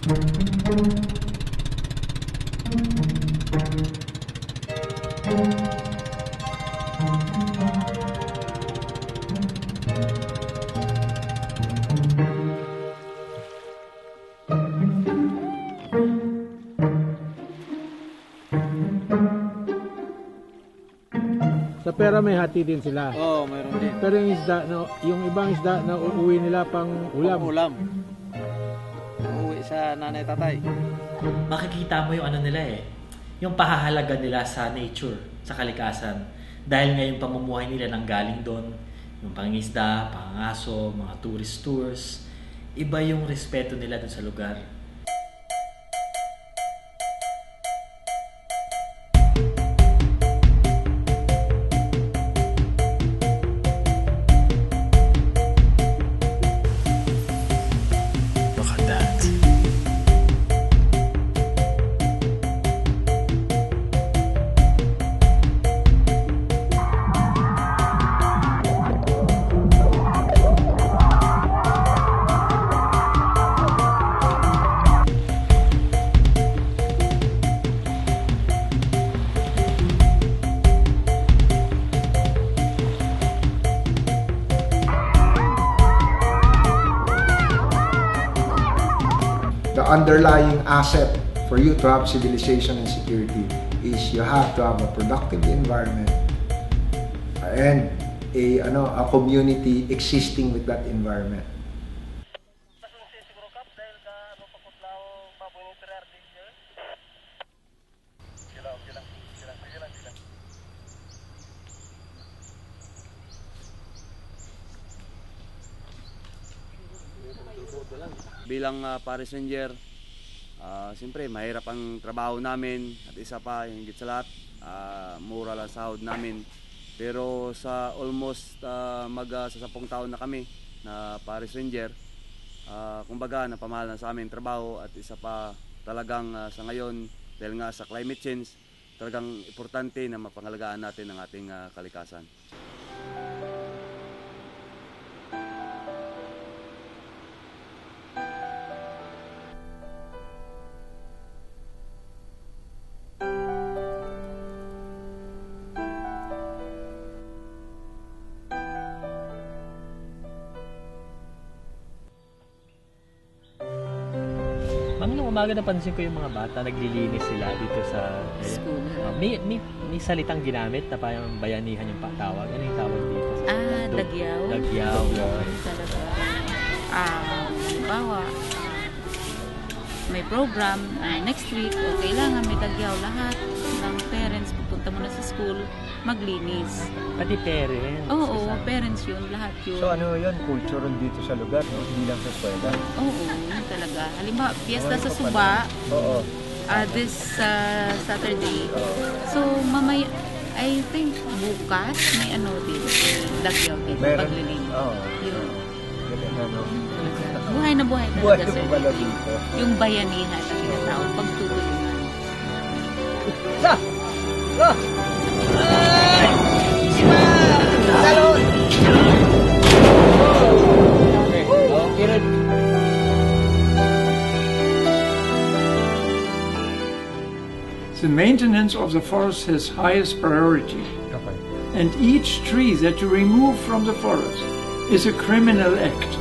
Sa pera may hati din sila. Oo, mayroon din. Pero yung isda, yung ibang isda na uuwi nila pang ulam. Ulam. Uuwi sa nanay tatay. Makikita mo yung ano nila yung pahahalaga nila sa nature, sa kalikasan. Dahil nga yung pamumuhay nila nanggaling doon, yung pangingisda, pangangaso, mga tourist tours, iba yung respeto nila doon sa lugar. The underlying asset for you to have civilization and security is you have to have a productive environment and a community existing with that environment. Bilang Paris Ranger, siyempre mahirap ang trabaho namin at isa pa, higit sa lahat, mura lang sahod namin. Pero sa almost sa 10 taon na kami na Paris Ranger, kumbaga napamahal na sa amin trabaho at isa pa talagang sa ngayon, dahil nga sa climate change, talagang importante na mapangalagaan natin ang ating kalikasan. Nung umaga napansin ko yung mga bata, naglilinis sila dito sa school. May salitang ginamit na parang bayanihan yung patawag. Ano yung tawag dito? Dagyaw. Dagyaw. Talaga. Bawa, may program, next week, kailangan may dagyaw lahat ng parents, pupunta muna sa school, maglinis. Pati parents? Oo, parents yun, lahat yun. So ano yun, culture dito sa lugar, no? Hindi lang sa eskwela? Oo, yun talaga. Halimbawa, fiesta sa Suba, this Saturday. So, mamaya, I think bukas, may dito, dagyaw dito, paglilinis. Yun. Buhay na talaga, sir. Yung bayanihan na tinatawag, pagtutulungan. Salud! The maintenance of the forest has highest priority. And each tree that you remove from the forest is a criminal act.